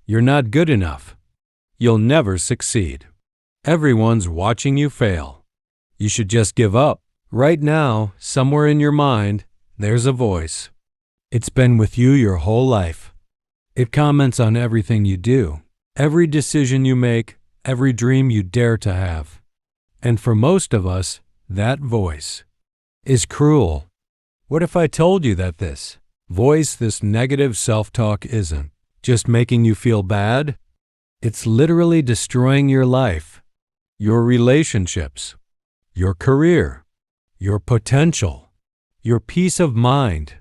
You're not good enough. You'll never succeed. Everyone's watching you fail. You should just give up. Right now, somewhere in your mind, there's a voice. It's been with you your whole life. It comments on everything you do, every decision you make, every dream you dare to have. And for most of us, that voice is cruel. What if I told you that this voice, this negative self-talk isn't just making you feel bad? It's literally destroying your life, your relationships, your career, your potential, your peace of mind.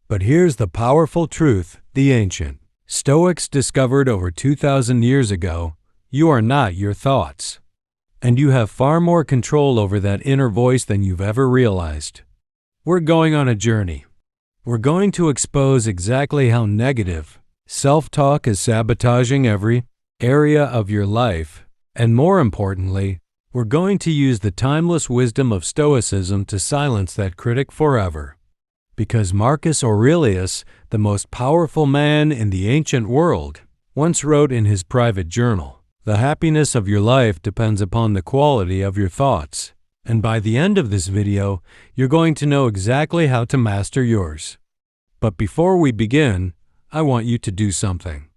But here's the powerful truth the ancient Stoics discovered over 2,000 years ago: you are not your thoughts. And you have far more control over that inner voice than you've ever realized. We're going on a journey. We're going to expose exactly how negative self-talk is sabotaging every area of your life. And more importantly, we're going to use the timeless wisdom of Stoicism to silence that critic forever. Because Marcus Aurelius, the most powerful man in the ancient world, once wrote in his private journal, "The happiness of your life depends upon the quality of your thoughts." And by the end of this video, you're going to know exactly how to master yours. But before we begin, I want you to do something.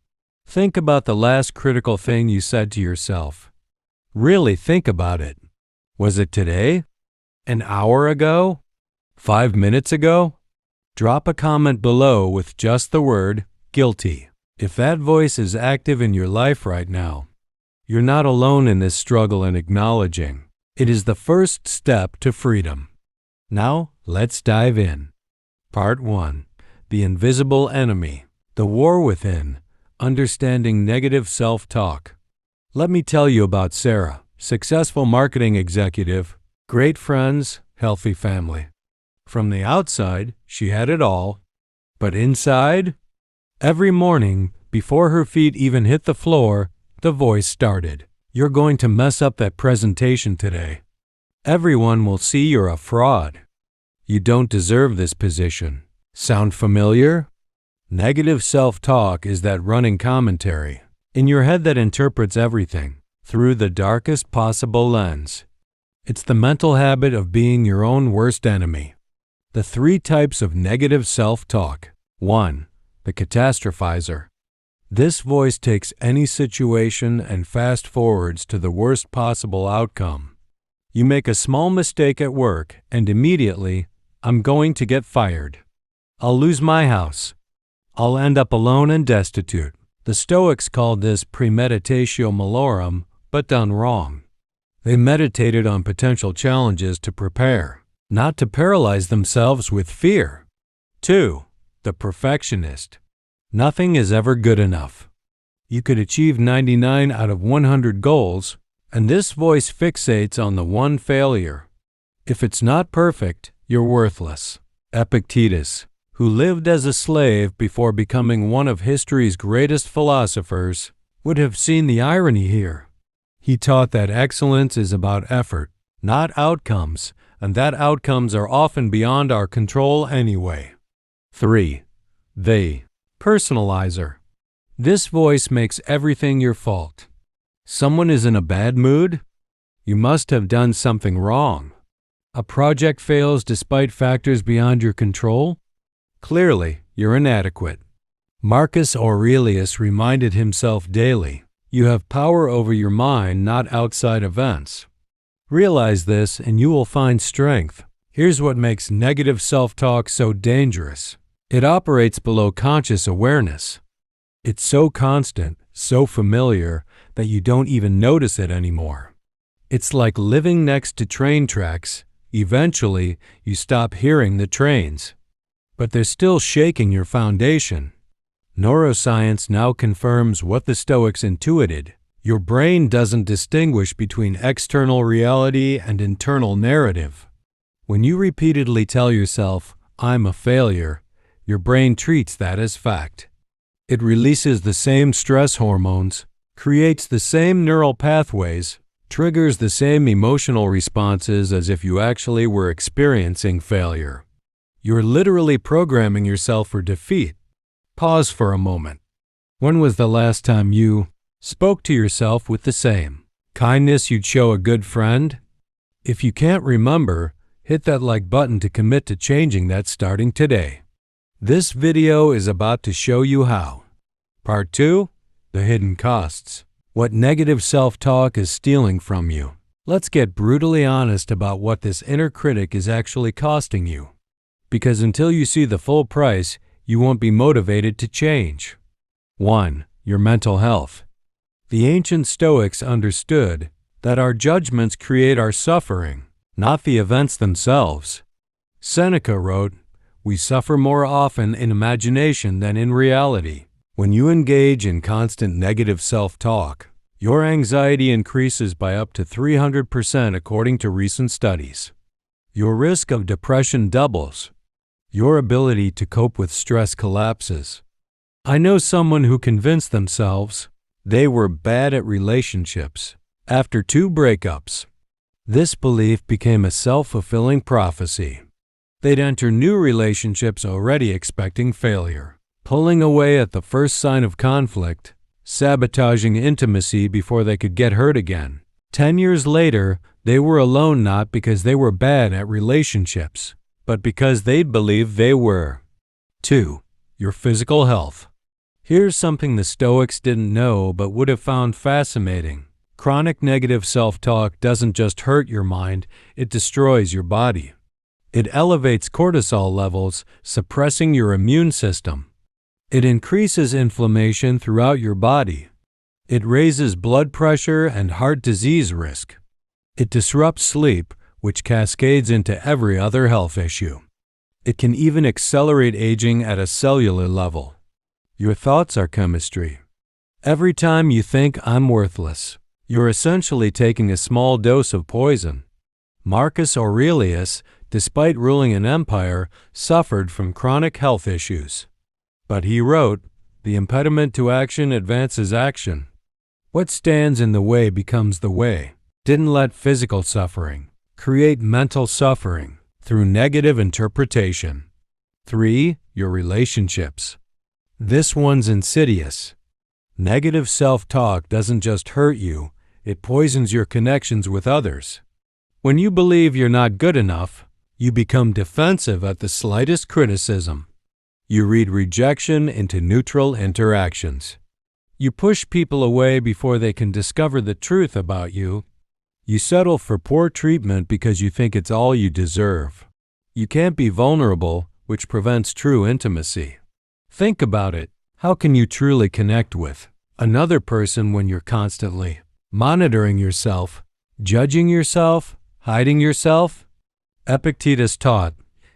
Think about the last critical thing you said to yourself. Really think about it. Was it today? An hour ago? 5 minutes ago? Drop a comment below with just the word guilty. If that voice is active in your life right now, you're not alone in this struggle, and acknowledging it is the first step to freedom. Now, let's dive in. Part 1. The Invisible Enemy. The War Within. Understanding Negative Self-Talk. Let me tell you about Sarah, successful marketing executive, great friends, healthy family. From the outside, she had it all. But inside, every morning, before her feet even hit the floor, the voice started. You're going to mess up that presentation today. Everyone will see you're a fraud. You don't deserve this position. Sound familiar? Negative self-talk is that running commentary in your head that interprets everything through the darkest possible lens. It's the mental habit of being your own worst enemy. The 3 types of negative self-talk. 1. The catastrophizer. This voice takes any situation and fast forwards to the worst possible outcome. You make a small mistake at work and immediately, I'm going to get fired. I'll lose my house. I'll end up alone and destitute. The Stoics called this premeditatio malorum, but done wrong. They meditated on potential challenges to prepare, not to paralyze themselves with fear. 2. The perfectionist. Nothing is ever good enough. You could achieve 99 out of 100 goals, and this voice fixates on the one failure. If it's not perfect, you're worthless. Epictetus, who lived as a slave before becoming one of history's greatest philosophers, would have seen the irony here. He taught that excellence is about effort, not outcomes, and that outcomes are often beyond our control anyway. 3. The personalizer. This voice makes everything your fault. Someone is in a bad mood? You must have done something wrong. A project fails despite factors beyond your control? Clearly, you're inadequate. Marcus Aurelius reminded himself daily, you have power over your mind, not outside events. Realize this and you will find strength. Here's what makes negative self-talk so dangerous. It operates below conscious awareness. It's so constant, so familiar, that you don't even notice it anymore. It's like living next to train tracks. Eventually, you stop hearing the trains. But they're still shaking your foundation. Neuroscience now confirms what the Stoics intuited. Your brain doesn't distinguish between external reality and internal narrative. When you repeatedly tell yourself, I'm a failure, your brain treats that as fact. It releases the same stress hormones, creates the same neural pathways, triggers the same emotional responses as if you actually were experiencing failure. You're literally programming yourself for defeat. Pause for a moment. When was the last time you spoke to yourself with the same kindness you'd show a good friend? If you can't remember, hit that like button to commit to changing that starting today. This video is about to show you how. Part 2, the hidden costs. What negative self-talk is stealing from you. Let's get brutally honest about what this inner critic is actually costing you. Because until you see the full price, you won't be motivated to change. 1. Your mental health. The ancient Stoics understood that our judgments create our suffering, not the events themselves. Seneca wrote, "We suffer more often in imagination than in reality." When you engage in constant negative self-talk, your anxiety increases by up to 300% according to recent studies. Your risk of depression doubles. Your ability to cope with stress collapses. I know someone who convinced themselves they were bad at relationships after 2 breakups. This belief became a self-fulfilling prophecy. They'd enter new relationships already expecting failure, pulling away at the first sign of conflict, sabotaging intimacy before they could get hurt again. 10 years later, they were alone not because they were bad at relationships, but because they'd believed they were. 2. Your physical health. Here's something the Stoics didn't know but would have found fascinating. Chronic negative self-talk doesn't just hurt your mind, it destroys your body. It elevates cortisol levels, suppressing your immune system. It increases inflammation throughout your body. It raises blood pressure and heart disease risk. It disrupts sleep, which cascades into every other health issue. It can even accelerate aging at a cellular level. Your thoughts are chemistry. Every time you think I'm worthless, you're essentially taking a small dose of poison. Marcus Aurelius, despite ruling an empire, suffered from chronic health issues. But he wrote, "The impediment to action advances action. What stands in the way becomes the way." Didn't let physical suffering create mental suffering through negative interpretation. 3. Your relationships. This one's insidious. Negative self-talk doesn't just hurt you, it poisons your connections with others. When you believe you're not good enough, you become defensive at the slightest criticism. You read rejection into neutral interactions. You push people away before they can discover the truth about you. You settle for poor treatment because you think it's all you deserve. You can't be vulnerable, which prevents true intimacy. Think about it. How can you truly connect with another person when you're constantly monitoring yourself, judging yourself, hiding yourself? Epictetus taught,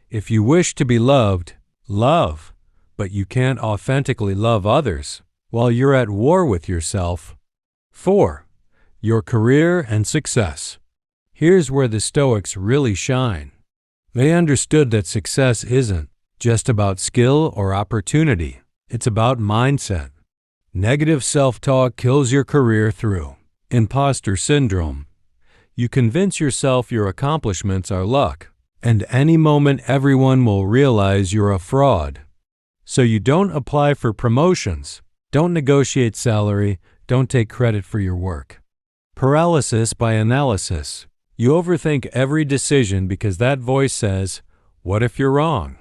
if you wish to be loved, love, but you can't authentically love others while you're at war with yourself. 4. Your career and success. Here's where the Stoics really shine. They understood that success isn't just about skill or opportunity. It's about mindset. Negative self-talk kills your career through imposter syndrome. You convince yourself your accomplishments are luck, and any moment everyone will realize you're a fraud. So you don't apply for promotions, don't negotiate salary, don't take credit for your work. Paralysis by analysis. You overthink every decision because that voice says, what if you're wrong?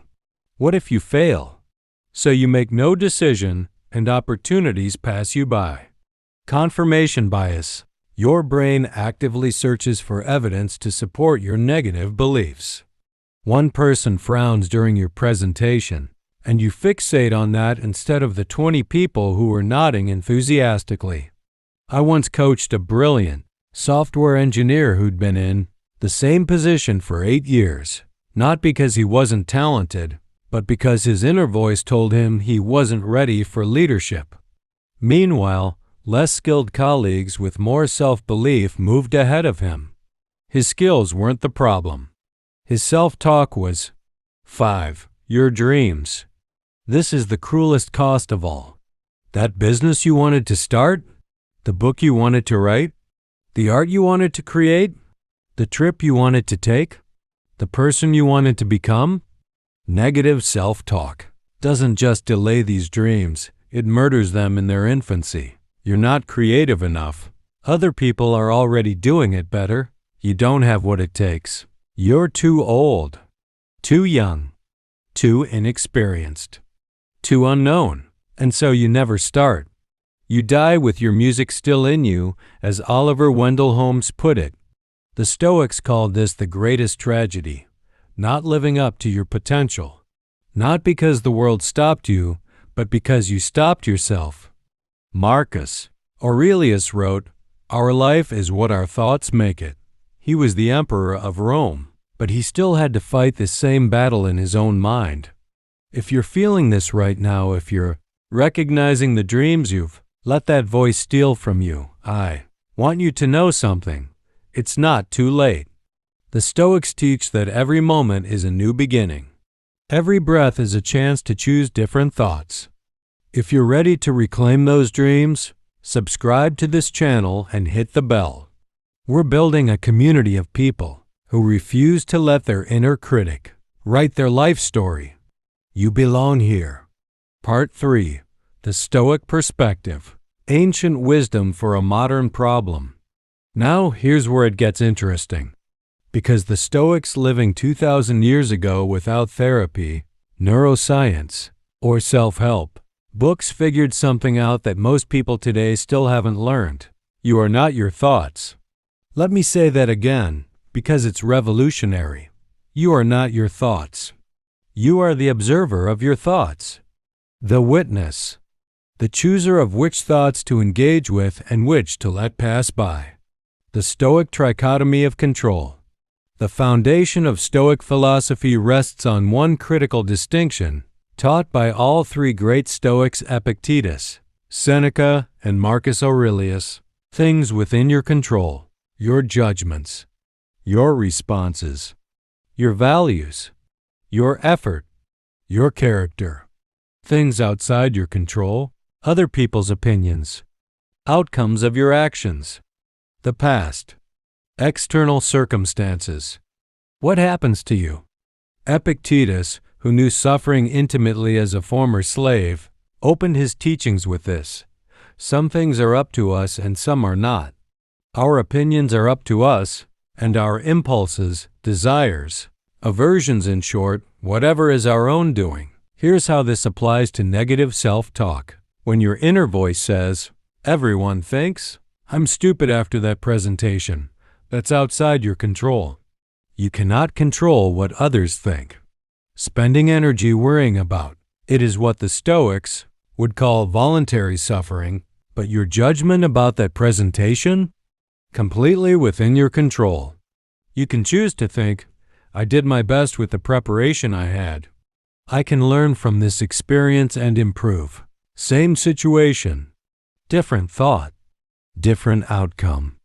What if you fail? So you make no decision and opportunities pass you by. Confirmation bias. Your brain actively searches for evidence to support your negative beliefs. One person frowns during your presentation, and you fixate on that instead of the 20 people who were nodding enthusiastically. I once coached a brilliant software engineer who'd been in the same position for 8 years, not because he wasn't talented, but because his inner voice told him he wasn't ready for leadership. Meanwhile, less skilled colleagues with more self-belief moved ahead of him. His skills weren't the problem. His self-talk was. 5. Your dreams. This is the cruelest cost of all. That business you wanted to start? The book you wanted to write? The art you wanted to create? The trip you wanted to take? The person you wanted to become? Negative self-talk doesn't just delay these dreams, It murders them in their infancy. You're not creative enough. Other people are already doing it better. You don't have what it takes. You're too old, too young, too inexperienced, too unknown, and so you never start. You die with your music still in you, as Oliver Wendell Holmes put it. The Stoics called this the greatest tragedy, not living up to your potential. Not because the world stopped you, but because you stopped yourself. Marcus Aurelius wrote, "Our life is what our thoughts make it." He was the emperor of Rome, but he still had to fight this same battle in his own mind. If you're feeling this right now, if you're recognizing the dreams you've let that voice steal from you, I want you to know something. It's not too late. The Stoics teach that every moment is a new beginning. Every breath is a chance to choose different thoughts. If you're ready to reclaim those dreams, subscribe to this channel and hit the bell. We're building a community of people who refuse to let their inner critic write their life story. You belong here. Part 3. The Stoic Perspective. Ancient wisdom for a modern problem. Now here's where it gets interesting. Because the Stoics living 2,000 years ago without therapy, neuroscience, or self-help books figured something out that most people today still haven't learned. You are not your thoughts. Let me say that again, because it's revolutionary. You are not your thoughts. You are the observer of your thoughts, the witness, the chooser of which thoughts to engage with and which to let pass by. The Stoic trichotomy of control. The foundation of Stoic philosophy rests on one critical distinction taught by all three great Stoics, Epictetus, Seneca, and Marcus Aurelius: things within your control, your judgments, your responses, your values, your effort, your character. Things outside your control, other people's opinions, outcomes of your actions, the past, external circumstances. What happens to you? Epictetus, who knew suffering intimately as a former slave, opened his teachings with this: some things are up to us and some are not. Our opinions are up to us, and our impulses, desires, aversions, in short, whatever is our own doing. Here's how this applies to negative self-talk. When your inner voice says, "Everyone thinks I'm stupid after that presentation," that's outside your control. You cannot control what others think. Spending energy worrying about it is what the Stoics would call voluntary suffering, but your judgment about that presentation? Completely within your control. You can choose to think, "I did my best with the preparation I had. I can learn from this experience and improve." Same situation, different thought, different outcome.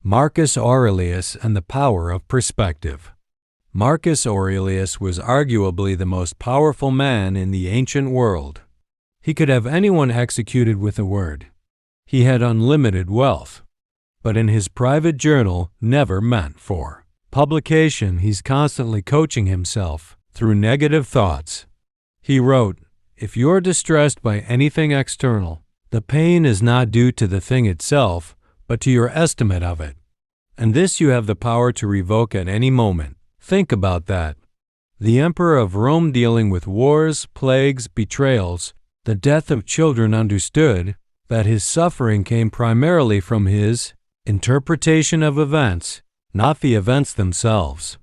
Marcus Aurelius and the power of perspective. Marcus Aurelius was arguably the most powerful man in the ancient world. He could have anyone executed with a word. He had unlimited wealth. But in his private journal, never meant for publication, he's constantly coaching himself through negative thoughts. He wrote, "If you're distressed by anything external, the pain is not due to the thing itself, but to your estimate of it. And this you have the power to revoke at any moment." Think about that. The emperor of Rome, dealing with wars, plagues, betrayals, the death of children, understood that his suffering came primarily from his interpretation of events, not the events themselves.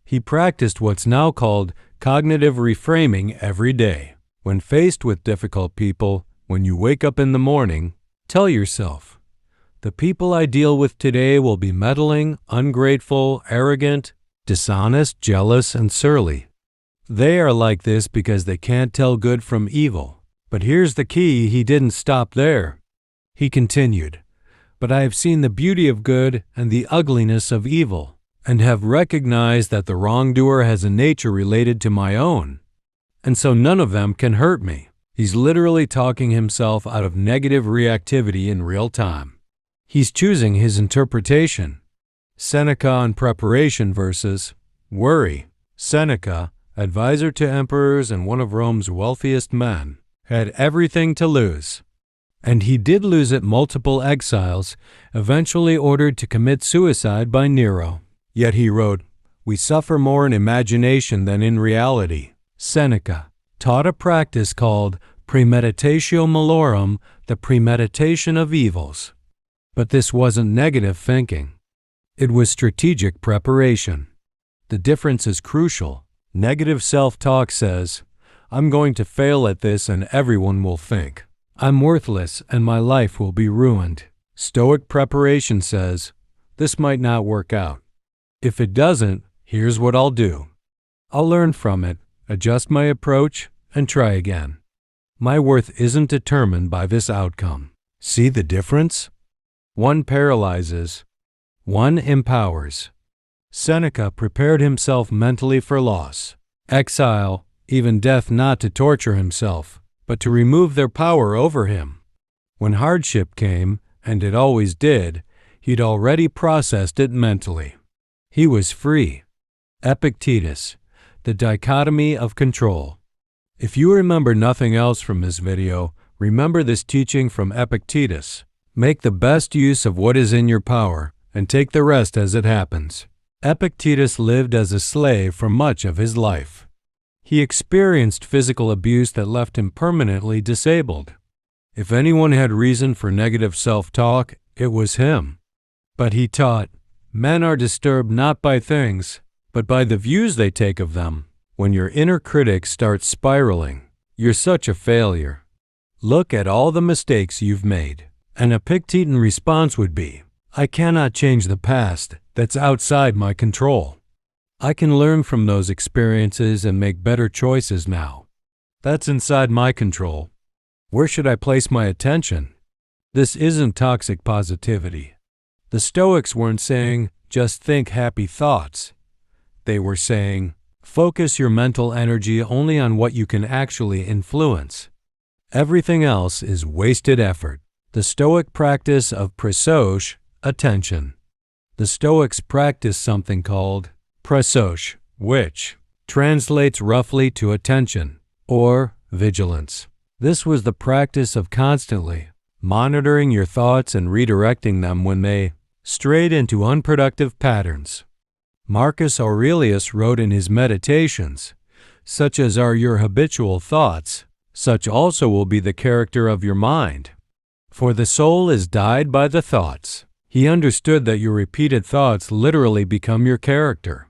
He practiced what's now called cognitive reframing every day. When faced with difficult people, when you wake up in the morning, tell yourself, "The people I deal with today will be meddling, ungrateful, arrogant, dishonest, jealous, and surly. They are like this because they can't tell good from evil." But here's the key: he didn't stop there. He continued, "But I have seen the beauty of good and the ugliness of evil, and have recognized that the wrongdoer has a nature related to my own, and so none of them can hurt me." He's literally talking himself out of negative reactivity in real time. He's choosing his interpretation. Seneca on preparation versus worry. Seneca, advisor to emperors and one of Rome's wealthiest men, had everything to lose. And he did lose it. Multiple exiles, eventually ordered to commit suicide by Nero. Yet he wrote, "We suffer more in imagination than in reality." Seneca taught a practice called premeditatio malorum, the premeditation of evils. But this wasn't negative thinking. It was strategic preparation. The difference is crucial. Negative self-talk says, "I'm going to fail at this and everyone will think I'm worthless and my life will be ruined." Stoic preparation says, "This might not work out. If it doesn't, here's what I'll do. I'll learn from it, adjust my approach, and try again. My worth isn't determined by this outcome." See the difference? One paralyzes, one empowers. Seneca prepared himself mentally for loss, exile, even death, not to torture himself, but to remove their power over him. When hardship came, and it always did, he'd already processed it mentally. He was free. Epictetus, the dichotomy of control. If you remember nothing else from this video, remember this teaching from Epictetus. Make the best use of what is in your power, and take the rest as it happens. Epictetus lived as a slave for much of his life. He experienced physical abuse that left him permanently disabled. If anyone had reason for negative self-talk, it was him. But he taught, men are disturbed not by things, but by the views they take of them. When your inner critic starts spiraling, you're such a failure. Look at all the mistakes you've made. An Epictetan response would be, I cannot change the past. That's outside my control. I can learn from those experiences and make better choices now. That's inside my control. Where should I place my attention? This isn't toxic positivity. The Stoics weren't saying, just think happy thoughts. They were saying, focus your mental energy only on what you can actually influence. Everything else is wasted effort. The Stoic practice of praesoche, attention. The Stoics practiced something called praesoche, which translates roughly to attention or vigilance. This was the practice of constantly monitoring your thoughts and redirecting them when they strayed into unproductive patterns. Marcus Aurelius wrote in his Meditations, such as are your habitual thoughts, such also will be the character of your mind. For the soul is dyed by the thoughts. He understood that your repeated thoughts literally become your character.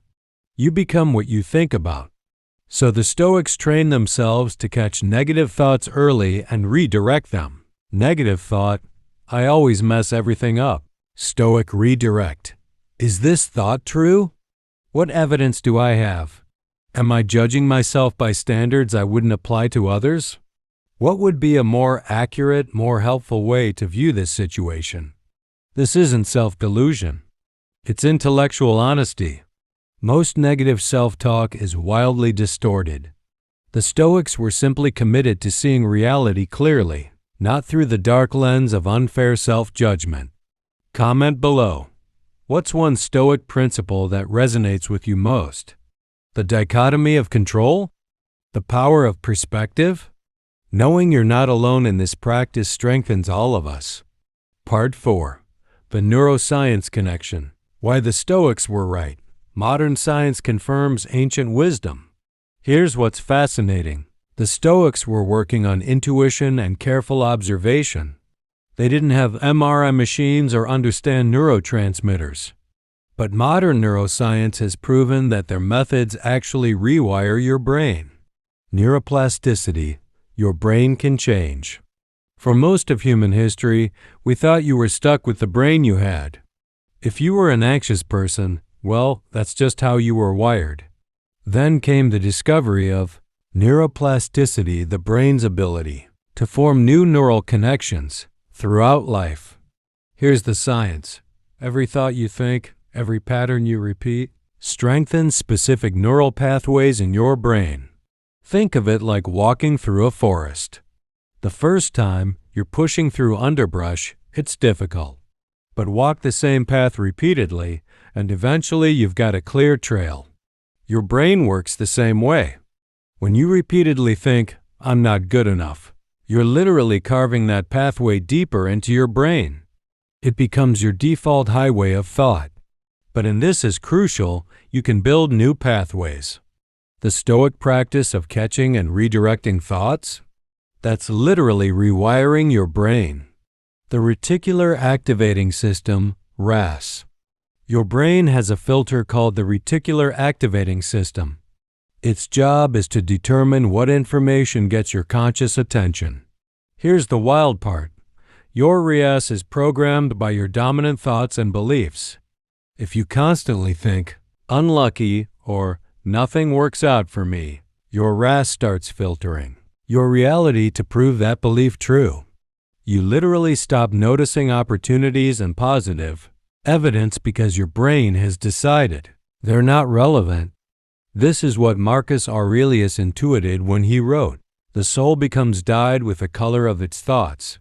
You become what you think about. So the Stoics trained themselves to catch negative thoughts early and redirect them. Negative thought, I always mess everything up. Stoic redirect. Is this thought true? What evidence do I have? Am I judging myself by standards I wouldn't apply to others? What would be a more accurate, more helpful way to view this situation? This isn't self-delusion. It's intellectual honesty. Most negative self-talk is wildly distorted. The Stoics were simply committed to seeing reality clearly, not through the dark lens of unfair self-judgment. Comment below. What's one Stoic principle that resonates with you most? The dichotomy of control? The power of perspective? Knowing you're not alone in this practice strengthens all of us. Part 4. The Neuroscience Connection. Why the Stoics were right. Modern science confirms ancient wisdom. Here's what's fascinating. The Stoics were working on intuition and careful observation. They didn't have MRI machines or understand neurotransmitters. But modern neuroscience has proven that their methods actually rewire your brain. Neuroplasticity. Your brain can change. For most of human history, we thought you were stuck with the brain you had. If you were an anxious person, well, that's just how you were wired. Then came the discovery of neuroplasticity, the brain's ability to form new neural connections throughout life. Here's the science. Every thought you think, every pattern you repeat, strengthens specific neural pathways in your brain. Think of it like walking through a forest. The first time you're pushing through underbrush, it's difficult. But walk the same path repeatedly, and eventually you've got a clear trail. Your brain works the same way. When you repeatedly think, I'm not good enough, You're literally carving that pathway deeper into your brain. It becomes your default highway of thought. But and this is crucial, you can build new pathways. The Stoic practice of catching and redirecting thoughts? That's literally rewiring your brain. The reticular activating system, RAS. Your brain has a filter called the reticular activating system. Its job is to determine what information gets your conscious attention. Here's the wild part. Your RAS is programmed by your dominant thoughts and beliefs. If you constantly think, unlucky, or nothing works out for me, your RAS starts filtering your reality to prove that belief true. You literally stop noticing opportunities and positive evidence because your brain has decided they're not relevant. This is what Marcus Aurelius intuited when he wrote, "The soul becomes dyed with the color of its thoughts."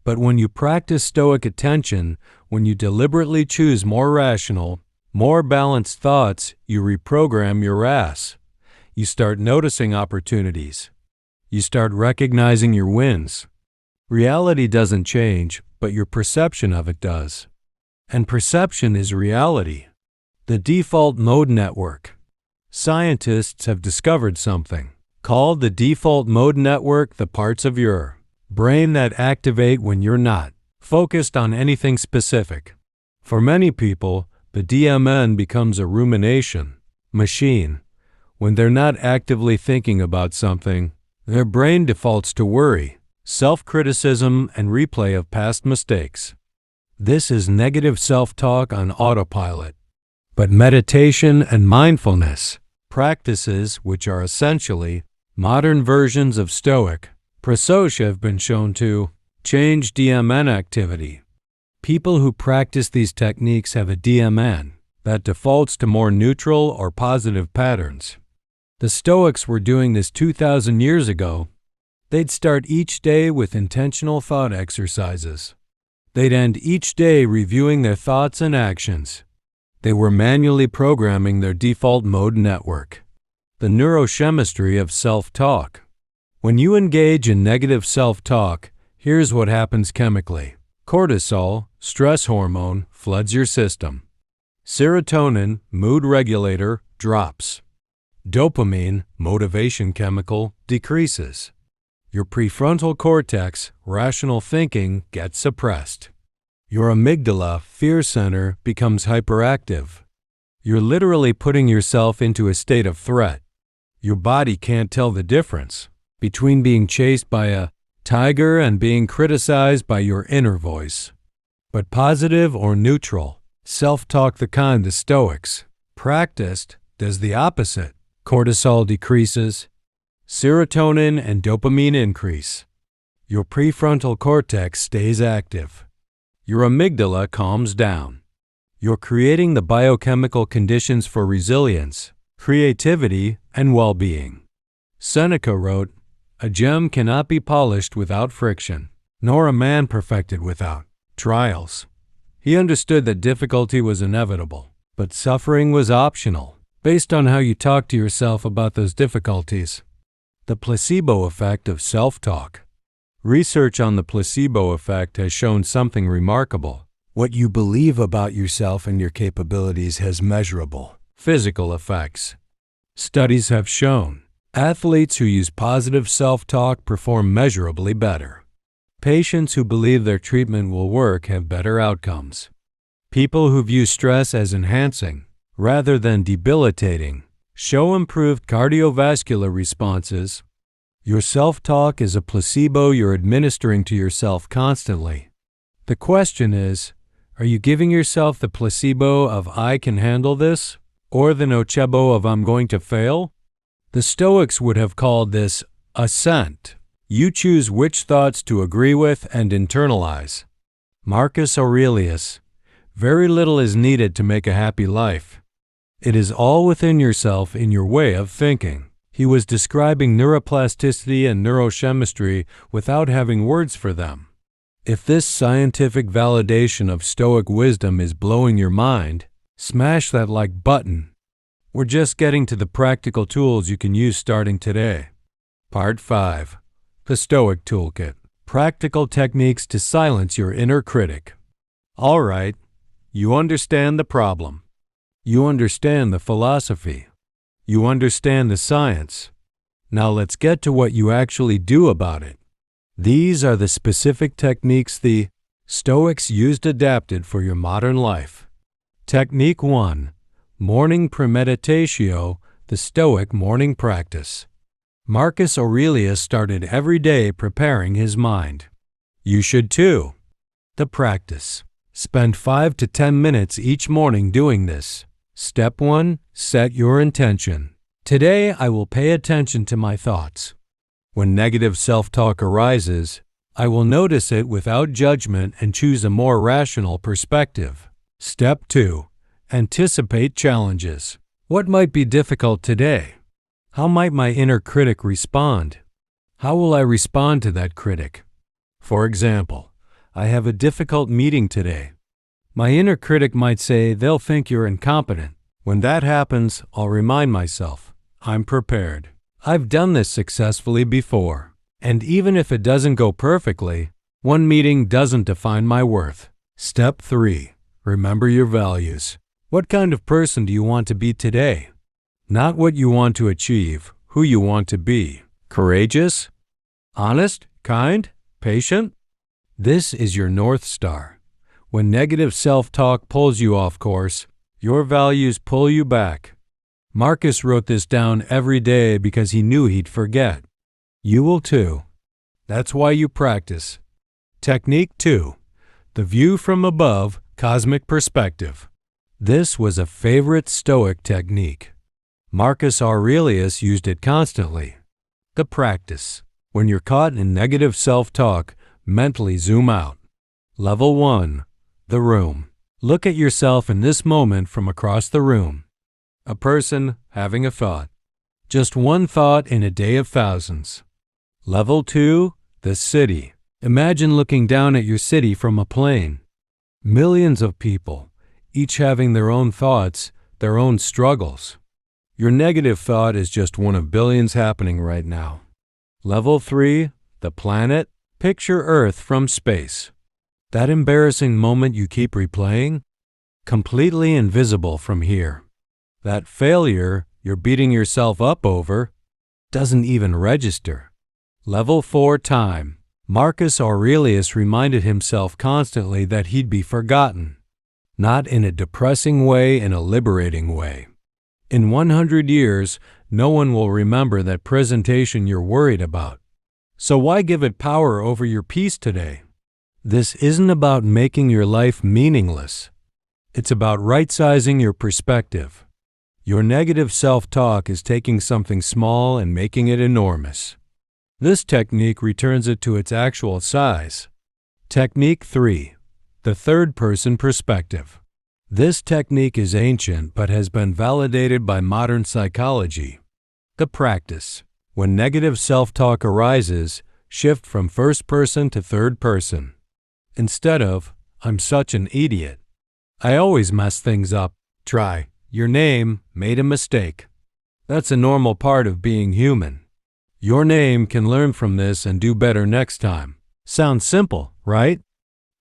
But when you practice Stoic attention, when you deliberately choose more rational, more balanced thoughts, you reprogram your RAS. You start noticing opportunities. You start recognizing your wins. Reality doesn't change, but your perception of it does. And perception is reality. The default mode network. Scientists have discovered something called the default mode network, the parts of your brain that activate when you're not focused on anything specific. For many people, the DMN becomes a rumination machine. When they're not actively thinking about something, their brain defaults to worry, self-criticism, and replay of past mistakes. This is negative self-talk on autopilot. But meditation and mindfulness practices, which are essentially modern versions of Stoic prososha, have been shown to change DMN activity. People who practice these techniques have a DMN that defaults to more neutral or positive patterns. The Stoics were doing this 2,000 years ago. They'd start each day with intentional thought exercises. They'd end each day reviewing their thoughts and actions. They were manually programming their default mode network. The neurochemistry of self-talk. When you engage in negative self-talk, here's what happens chemically. Cortisol, stress hormone, floods your system. Serotonin, mood regulator, drops. Dopamine, motivation chemical, decreases. Your prefrontal cortex, rational thinking, gets suppressed. Your amygdala, fear center, becomes hyperactive. You're literally putting yourself into a state of threat. Your body can't tell the difference between being chased by a tiger and being criticized by your inner voice. But positive or neutral self-talk, the kind the Stoics practiced, does the opposite. Cortisol decreases. Serotonin and dopamine increase. Your prefrontal cortex stays active. Your amygdala calms down. You're creating the biochemical conditions for resilience, creativity, and well-being. Seneca wrote, "A gem cannot be polished without friction, nor a man perfected without trials." He understood that difficulty was inevitable, but suffering was optional, based on how you talk to yourself about those difficulties. The placebo effect of self-talk. Research on the placebo effect has shown something remarkable. What you believe about yourself and your capabilities has measurable physical effects. Studies have shown athletes who use positive self-talk perform measurably better. Patients who believe their treatment will work have better outcomes. People who view stress as enhancing rather than debilitating show improved cardiovascular responses. Your self-talk is a placebo you're administering to yourself constantly. The question is, are you giving yourself the placebo of "I can handle this" or the nocebo of "I'm going to fail"? The Stoics would have called this assent. You choose which thoughts to agree with and internalize. Marcus Aurelius, very little is needed to make a happy life. It is all within yourself in your way of thinking. He was describing neuroplasticity and neurochemistry without having words for them. If this scientific validation of Stoic wisdom is blowing your mind, smash that like button. We're just getting to the practical tools you can use starting today. Part 5. The Stoic Toolkit. Practical techniques to silence your inner critic. All right, you understand the problem. You understand the philosophy. You understand the science. Now let's get to what you actually do about it. These are the specific techniques the Stoics used adapted for your modern life. Technique 1. Morning Premeditatio, the Stoic morning practice. Marcus Aurelius started every day preparing his mind. You should too. The practice. Spend 5 to 10 minutes each morning doing this. Step 1. Set your intention. Today I will pay attention to my thoughts. When negative self-talk arises, I will notice it without judgment and choose a more rational perspective. Step 2. Anticipate challenges. What might be difficult today? How might my inner critic respond? How will I respond to that critic? For example, I have a difficult meeting today. My inner critic might say they'll think you're incompetent. When that happens, I'll remind myself, I'm prepared. I've done this successfully before. And even if it doesn't go perfectly, one meeting doesn't define my worth. Step 3. Remember your values. What kind of person do you want to be today? Not what you want to achieve, who you want to be. Courageous? Honest? Kind? Patient? This is your North Star. When negative self-talk pulls you off course, your values pull you back. Marcus wrote this down every day because he knew he'd forget. You will too. That's why you practice. Technique 2. The view from above, cosmic perspective. This was a favorite Stoic technique. Marcus Aurelius used it constantly. The practice. When you're caught in negative self-talk, mentally zoom out. Level 1. The room. Look at yourself in this moment from across the room. A person having a thought. Just one thought in a day of thousands. Level 2. The city. Imagine looking down at your city from a plane. Millions of people, each having their own thoughts, their own struggles. Your negative thought is just one of billions happening right now. Level 3. The planet. Picture Earth from space. That embarrassing moment you keep replaying? Completely invisible from here. That failure you're beating yourself up over doesn't even register. Level 4. Time. Marcus Aurelius reminded himself constantly that he'd be forgotten. Not in a depressing way, in a liberating way. In 100 years, no one will remember that presentation you're worried about. So why give it power over your peace today? This isn't about making your life meaningless. It's about right-sizing your perspective. Your negative self-talk is taking something small and making it enormous. This technique returns it to its actual size. Technique 3. The third-person perspective. This technique is ancient but has been validated by modern psychology. The practice. When negative self-talk arises, shift from first person to third person. Instead of, I'm such an idiot. I always mess things up. Try, your name made a mistake. That's a normal part of being human. Your name can learn from this and do better next time. Sounds simple, right?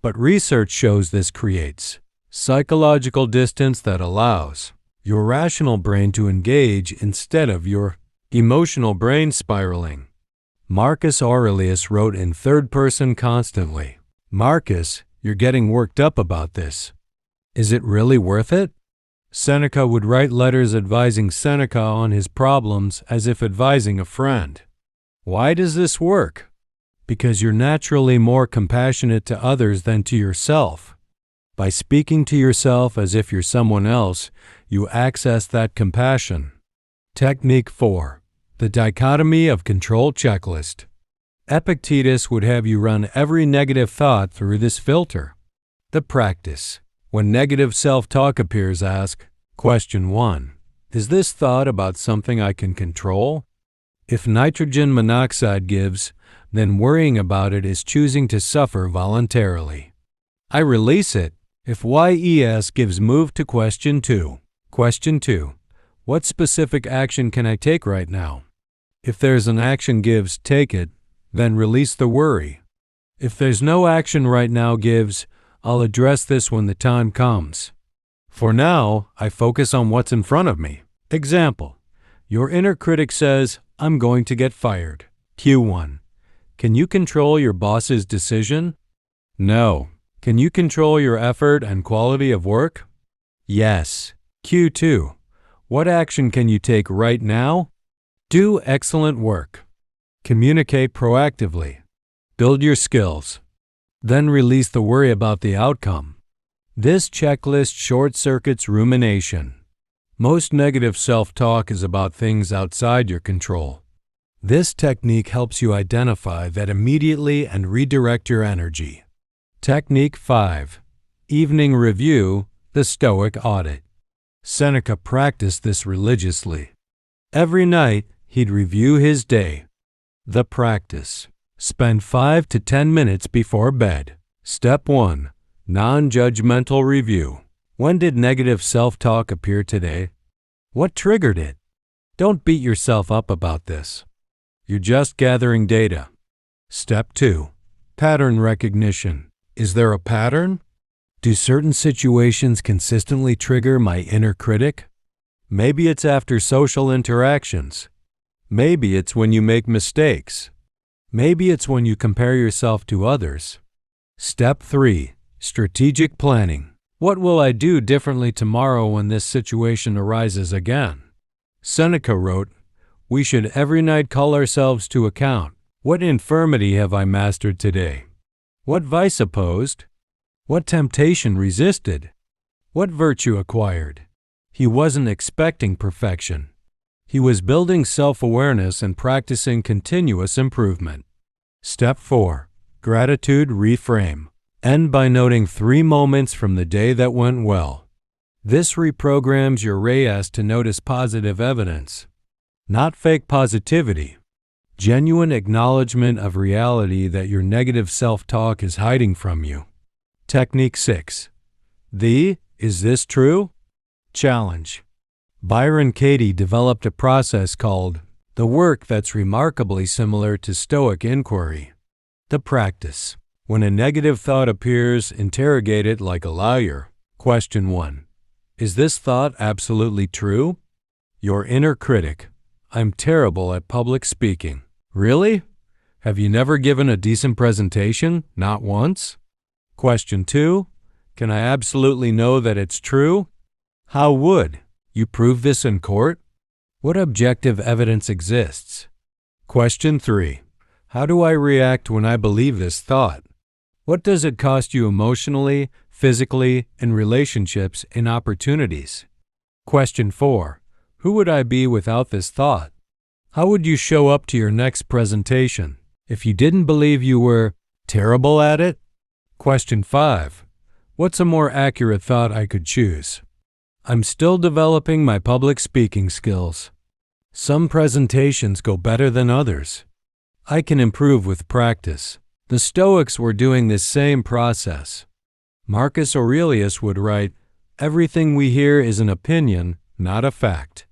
But research shows this creates psychological distance that allows your rational brain to engage instead of your emotional brain spiraling. Marcus Aurelius wrote in third person constantly. Marcus, you're getting worked up about this. Is it really worth it? Seneca would write letters advising Seneca on his problems as if advising a friend. Why does this work? Because you're naturally more compassionate to others than to yourself. By speaking to yourself as if you're someone else, you access that compassion. Technique 4. The dichotomy of control checklist. Epictetus would have you run every negative thought through this filter. The practice. When negative self-talk appears, ask, Question 1. Is this thought about something I can control? If nitrogen monoxide gives, then worrying about it is choosing to suffer voluntarily. I release it. If YES gives, move to question 2. Question 2. What specific action can I take right now? If there's an action gives, take it. Then release the worry. If there's no action right now gives, I'll address this when the time comes. For now, I focus on what's in front of me. Example, your inner critic says, I'm going to get fired. Q1. Can you control your boss's decision? No. Can you control your effort and quality of work? Yes. Q2. What action can you take right now? Do excellent work. Communicate proactively. Build your skills. Then release the worry about the outcome. This checklist short-circuits rumination. Most negative self-talk is about things outside your control. This technique helps you identify that immediately and redirect your energy. Technique 5. Evening Review, the Stoic Audit. Seneca practiced this religiously. Every night, he'd review his day. The practice. Spend 5 to 10 minutes before bed. Step 1. Non-judgmental review. When did negative self-talk appear today? What triggered it? Don't beat yourself up about this. You're just gathering data. Step 2. Pattern recognition. Is there a pattern? Do certain situations consistently trigger my inner critic? Maybe it's after social interactions. Maybe it's when you make mistakes. Maybe it's when you compare yourself to others. Step 3. Strategic planning. What will I do differently tomorrow when this situation arises again? Seneca wrote, we should every night call ourselves to account. What infirmity have I mastered today? What vice opposed? What temptation resisted? What virtue acquired? He wasn't expecting perfection. He was building self-awareness and practicing continuous improvement. Step 4. Gratitude reframe. End by noting 3 moments from the day that went well. This reprograms your reyes to notice positive evidence. Not fake positivity. Genuine acknowledgement of reality that your negative self-talk is hiding from you. Technique 6. Is this true? Challenge. Byron Katie developed a process called the work that's remarkably similar to Stoic inquiry. The practice. When a negative thought appears, interrogate it like a lawyer. Question 1. Is this thought absolutely true? Your inner critic. I'm terrible at public speaking. Really? Have you never given a decent presentation? Not once? Question 2. Can I absolutely know that it's true? How would you prove this in court? What objective evidence exists? Question 3. How do I react when I believe this thought? What does it cost you emotionally, physically, in relationships, in opportunities? Question 4. Who would I be without this thought? How would you show up to your next presentation if you didn't believe you were terrible at it? Question 5. What's a more accurate thought I could choose? I'm still developing my public speaking skills. Some presentations go better than others. I can improve with practice. The Stoics were doing this same process. Marcus Aurelius would write, everything we hear is an opinion, not a fact.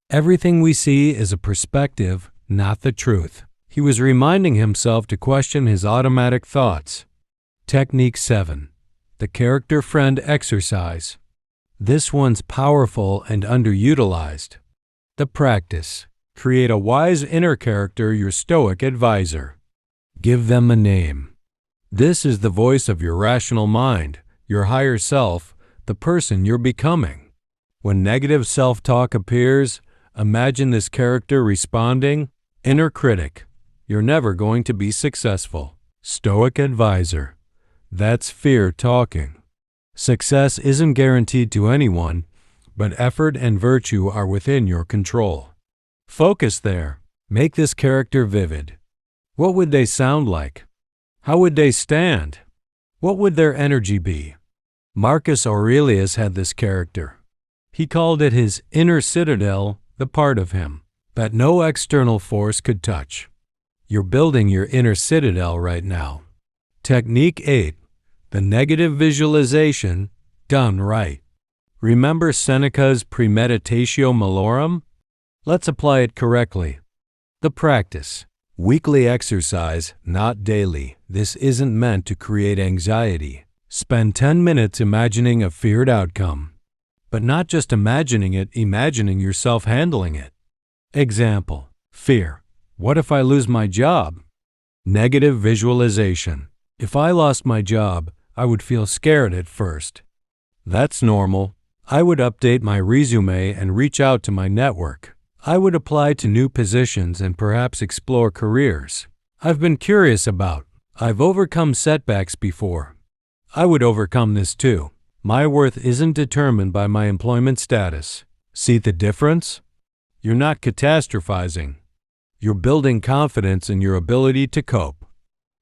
Everything we see is a perspective, not the truth. He was reminding himself to question his automatic thoughts. Technique 7. The character friend exercise. This one's powerful and underutilized. The practice. Create a wise inner character your Stoic advisor. Give them a name. This is the voice of your rational mind, your higher self, the person you're becoming. When negative self-talk appears, imagine this character responding, inner critic, you're never going to be successful. Stoic advisor. That's fear talking. Success isn't guaranteed to anyone, but effort and virtue are within your control. Focus there. Make this character vivid. What would they sound like? How would they stand? What would their energy be? Marcus Aurelius had this character. He called it his inner citadel, the part of him that no external force could touch. You're building your inner citadel right now. Technique 8. The negative visualization done right. Remember Seneca's premeditatio malorum? Let's apply it correctly. The practice. Weekly exercise, not daily. This isn't meant to create anxiety. Spend 10 minutes imagining a feared outcome. But not just imagining it, imagining yourself handling it. Example: fear. What if I lose my job? Negative visualization. If I lost my job, I would feel scared at first. That's normal. I would update my resume and reach out to my network. I would apply to new positions and perhaps explore careers I've been curious about. I've overcome setbacks before. I would overcome this too. My worth isn't determined by my employment status. See the difference? You're not catastrophizing. You're building confidence in your ability to cope.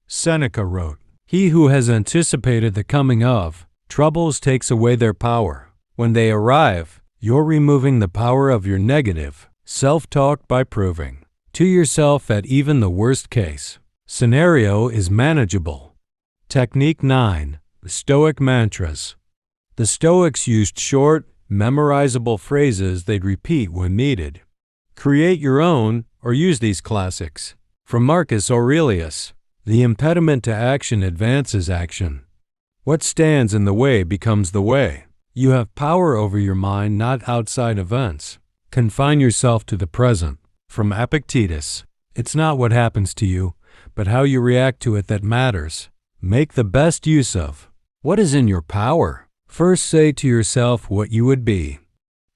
Seneca wrote, "He who has anticipated the coming of troubles takes away their power. When they arrive, you're removing the power of your negative self-talk by proving to yourself that even the worst case scenario is manageable." Technique 9. The Stoic Mantras. The Stoics used short, memorizable phrases they'd repeat when needed. Create your own or use these classics. From Marcus Aurelius, "The impediment to action advances action. What stands in the way becomes the way." You have power over your mind, not outside events. Confine yourself to the present. From Epictetus, "It's not what happens to you, but how you react to it that matters." Make the best use of what is in your power. First say to yourself what you would be,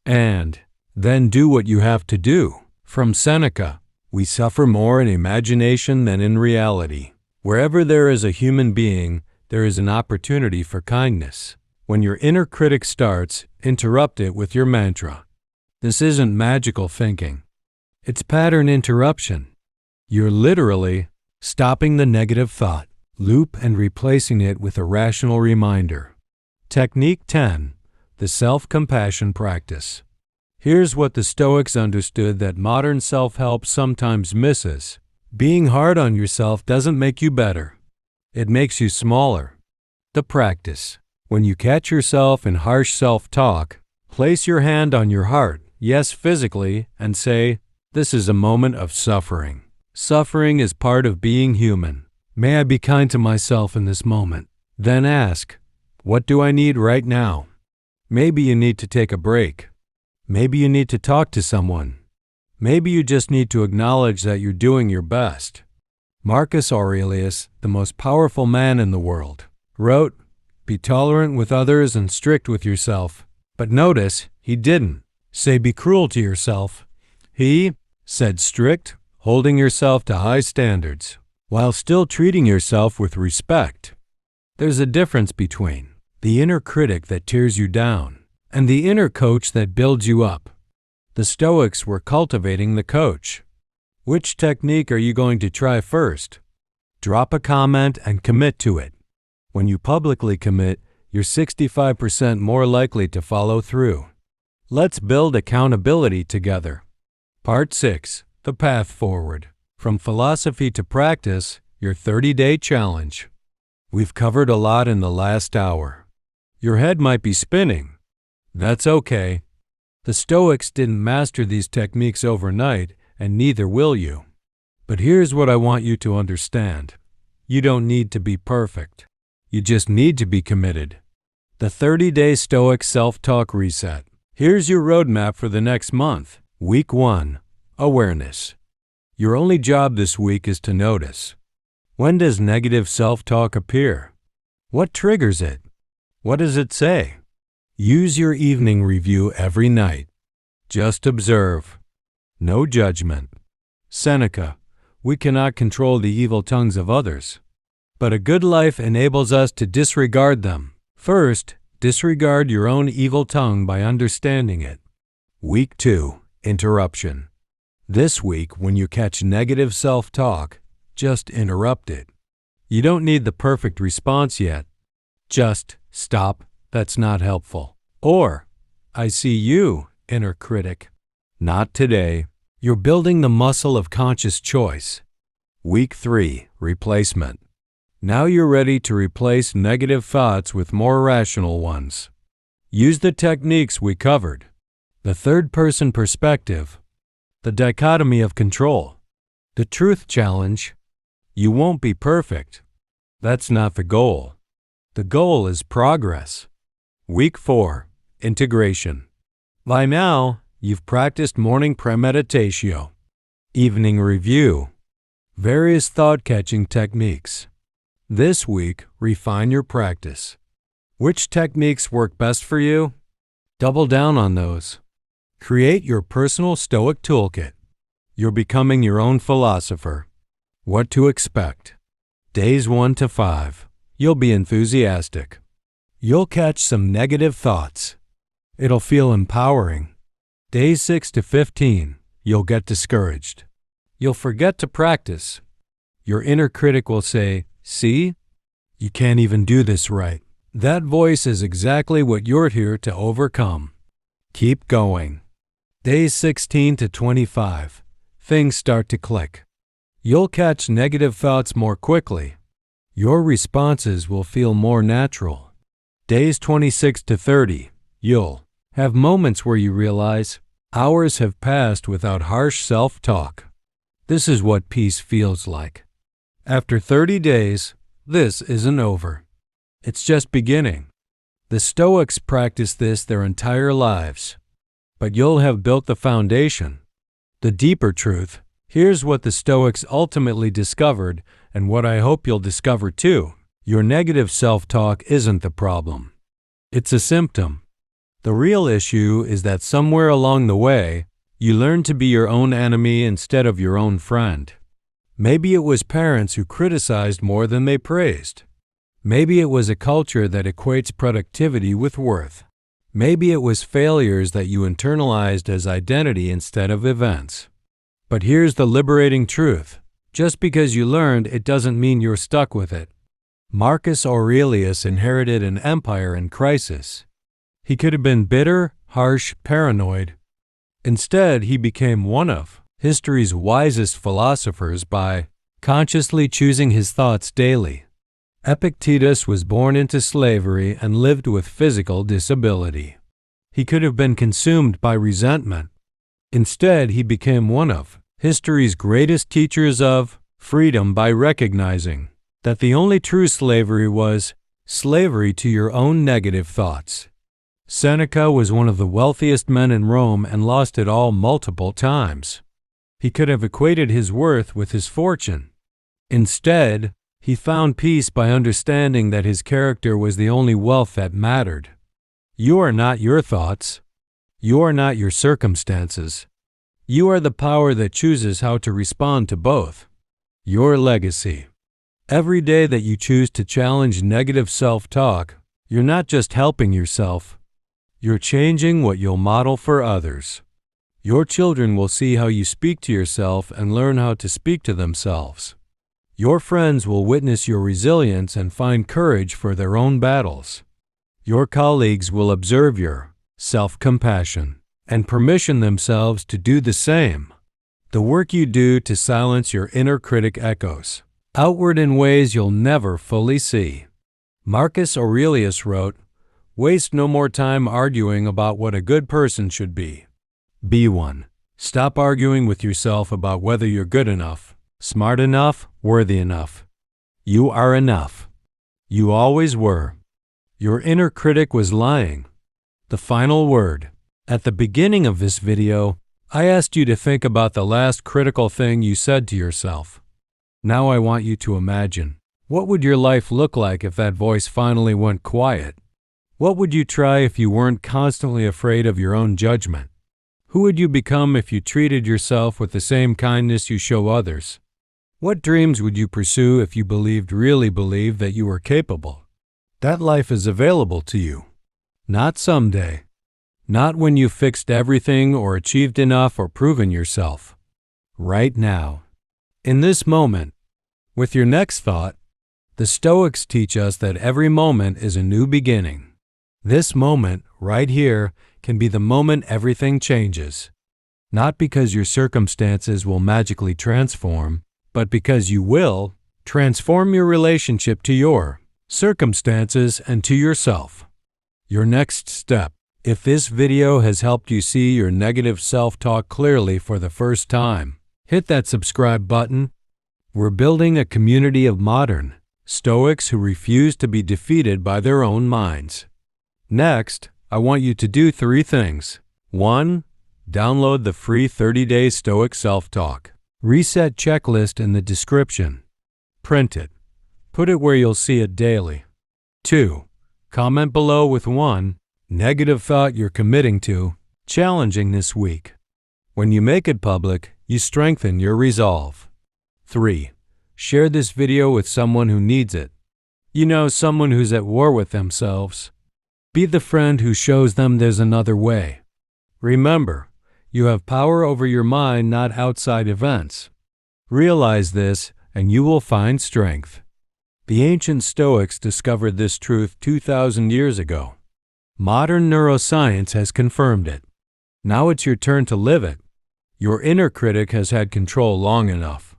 and then do what you have to do. From Seneca, "We suffer more in imagination than in reality." Wherever there is a human being, there is an opportunity for kindness. When your inner critic starts, interrupt it with your mantra. This isn't magical thinking. It's pattern interruption. You're literally stopping the negative thought loop and replacing it with a rational reminder. Technique 10. The Self-Compassion Practice. Here's what the Stoics understood that modern self-help sometimes misses. Being hard on yourself doesn't make you better. It makes you smaller. The practice. When you catch yourself in harsh self-talk, place your hand on your heart, yes, physically, and say, "This is a moment of suffering. Suffering is part of being human. May I be kind to myself in this moment?" Then ask, "What do I need right now?" Maybe you need to take a break. Maybe you need to talk to someone. Maybe you just need to acknowledge that you're doing your best. Marcus Aurelius, the most powerful man in the world, wrote, "Be tolerant with others and strict with yourself." But notice, he didn't say be cruel to yourself. He said strict, holding yourself to high standards, while still treating yourself with respect. There's a difference between the inner critic that tears you down and the inner coach that builds you up. The Stoics were cultivating the coach. Which technique are you going to try first? Drop a comment and commit to it. When you publicly commit, you're 65% more likely to follow through. Let's build accountability together. Part 6. The Path Forward. From Philosophy to Practice, your 30-day challenge. We've covered a lot in the last hour. Your head might be spinning. That's okay. The Stoics didn't master these techniques overnight, and neither will you. But here's what I want you to understand. You don't need to be perfect. You just need to be committed. The 30-day Stoic Self-Talk Reset. Here's your roadmap for the next month. Week 1. Awareness. Your only job this week is to notice. When does negative self-talk appear? What triggers it? What does it say? Use your evening review every night. Just observe. No judgment. Seneca, "We cannot control the evil tongues of others, but a good life enables us to disregard them." First, disregard your own evil tongue by understanding it. Week 2. Interruption. This week, when you catch negative self-talk, just interrupt it. You don't need the perfect response yet. Just stop, "That's not helpful." Or, "I see you, inner critic." Not today. You're building the muscle of conscious choice. Week 3. Replacement. Now you're ready to replace negative thoughts with more rational ones. Use the techniques we covered. The third-person perspective. The dichotomy of control. The truth challenge: you won't be perfect. That's not the goal. The goal is progress. Week 4. Integration. By now, you've practiced morning premeditatio, evening review, various thought-catching techniques. This week, refine your practice. Which techniques work best for you? Double down on those. Create your personal Stoic toolkit. You're becoming your own philosopher. What to expect. Days 1 to 5. You'll be enthusiastic. You'll catch some negative thoughts. It'll feel empowering. Days 6 to 15. You'll get discouraged. You'll forget to practice. Your inner critic will say, "See? You can't even do this right." That voice is exactly what you're here to overcome. Keep going. Days 16 to 25. Things start to click. You'll catch negative thoughts more quickly. Your responses will feel more natural. Days 26 to 30. You'll have moments where you realize hours have passed without harsh self-talk. This is what peace feels like. After 30 days, this isn't over. It's just beginning. The Stoics practice this their entire lives. But you'll have built the foundation. The deeper truth: here's what the Stoics ultimately discovered, and what I hope you'll discover too. Your negative self-talk isn't the problem. It's a symptom. The real issue is that somewhere along the way, you learned to be your own enemy instead of your own friend. Maybe it was parents who criticized more than they praised. Maybe it was a culture that equates productivity with worth. Maybe it was failures that you internalized as identity instead of events. But here's the liberating truth. Just because you learned, it doesn't mean you're stuck with it. Marcus Aurelius inherited an empire in crisis. He could have been bitter, harsh, paranoid. Instead, he became one of history's wisest philosophers by consciously choosing his thoughts daily. Epictetus was born into slavery and lived with physical disability. He could have been consumed by resentment. Instead, he became one of history's greatest teachers of freedom by recognizing that the only true slavery was slavery to your own negative thoughts. Seneca was one of the wealthiest men in Rome and lost it all multiple times. He could have equated his worth with his fortune. Instead, he found peace by understanding that his character was the only wealth that mattered. You are not your thoughts. You are not your circumstances. You are the power that chooses how to respond to both. Your legacy. Every day that you choose to challenge negative self-talk, you're not just helping yourself. You're changing what you'll model for others. Your children will see how you speak to yourself and learn how to speak to themselves. Your friends will witness your resilience and find courage for their own battles. Your colleagues will observe your self-compassion and permission themselves to do the same. The work you do to silence your inner critic echoes outward in ways you'll never fully see. Marcus Aurelius wrote, "Waste no more time arguing about what a good person should be. Be one." Stop arguing with yourself about whether you're good enough, smart enough, worthy enough. You are enough. You always were. Your inner critic was lying. The final word. At the beginning of this video, I asked you to think about the last critical thing you said to yourself. Now I want you to imagine, what would your life look like if that voice finally went quiet? What would you try if you weren't constantly afraid of your own judgment? Who would you become if you treated yourself with the same kindness you show others? What dreams would you pursue if you really believed that you were capable? That life is available to you. Not someday. Not when you've fixed everything or achieved enough or proven yourself. Right now. In this moment. With your next thought, the Stoics teach us that every moment is a new beginning. This moment, right here, can be the moment everything changes. Not because your circumstances will magically transform, but because you will transform your relationship to your circumstances and to yourself. Your next step. If this video has helped you see your negative self-talk clearly for the first time, Hit that subscribe button. We're building a community of modern Stoics who refuse to be defeated by their own minds. Next, I want you to do 3 things. 1. Download the free 30-day Stoic self-talk reset checklist in the description. Print it. Put it where you'll see it daily. 2. Comment below with 1 negative thought you're committing to, challenging this week. When you make it public, you strengthen your resolve. 3. Share this video with someone who needs it. You know, someone who's at war with themselves. Be the friend who shows them there's another way. Remember, you have power over your mind, not outside events. Realize this, and you will find strength. The ancient Stoics discovered this truth 2,000 years ago. Modern neuroscience has confirmed it. Now it's your turn to live it. Your inner critic has had control long enough.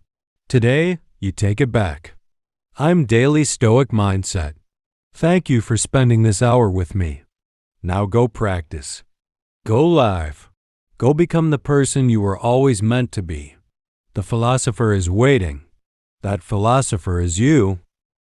Today, you take it back. I'm Daily Stoic Mindset. Thank you for spending this hour with me. Now go practice. Go live. Go become the person you were always meant to be. The philosopher is waiting. That philosopher is you.